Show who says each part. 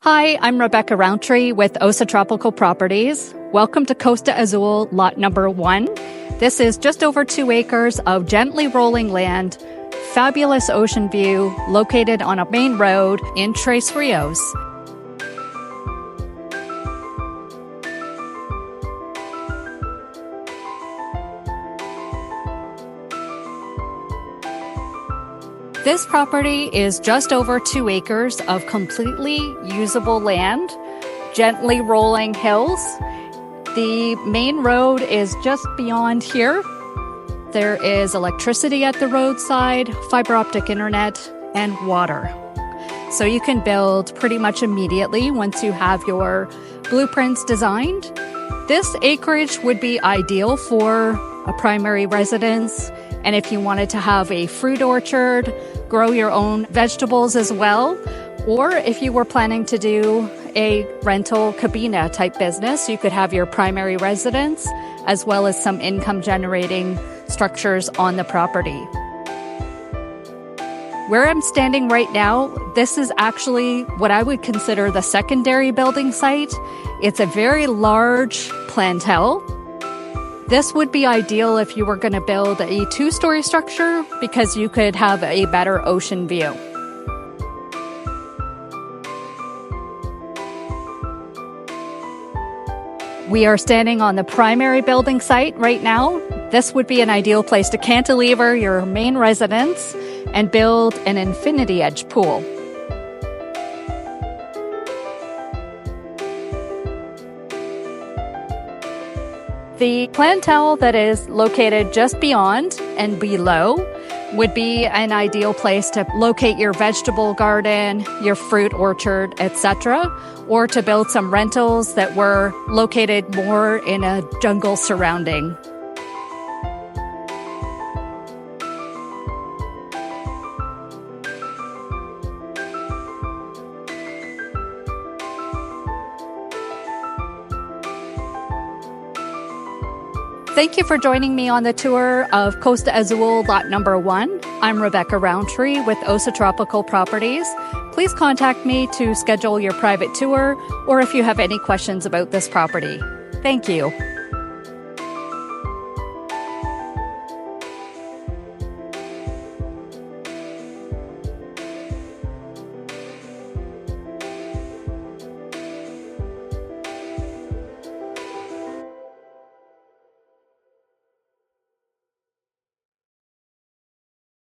Speaker 1: Hi, I'm Rebecca Rowntree with Osa Tropical Properties. Welcome to Costa Azul, lot number 1. This is just over 2 acres of gently rolling land, fabulous ocean view, located on a main road in Tres Rios. This property is just over 2 acres of completely usable land, gently rolling hills. The main road is just beyond here. There is electricity at the roadside, fiber optic internet, and water. So you can build pretty much immediately once you have your blueprints designed. This acreage would be ideal for a primary residence, and if you wanted to have a fruit orchard, grow your own vegetables as well, or if you were planning to do a rental cabina type business, you could have your primary residence as well as some income generating structures on the property. Where I'm standing right now, this is actually what I would consider the secondary building site. It's a very large plantel. This would be ideal if you were going to build a 2-story structure because you could have a better ocean view. We are standing on the primary building site right now. This would be an ideal place to cantilever your main residence and build an infinity edge pool. The plantel that is located just beyond and below would be an ideal place to locate your vegetable garden, your fruit orchard, etc., or to build some rentals that were located more in a jungle surrounding. Thank you for joining me on the tour of Costa Azul, lot number 1. I'm Rebecca Rowntree with Osa Tropical Properties. Please contact me to schedule your private tour or if you have any questions about this property. Thank you.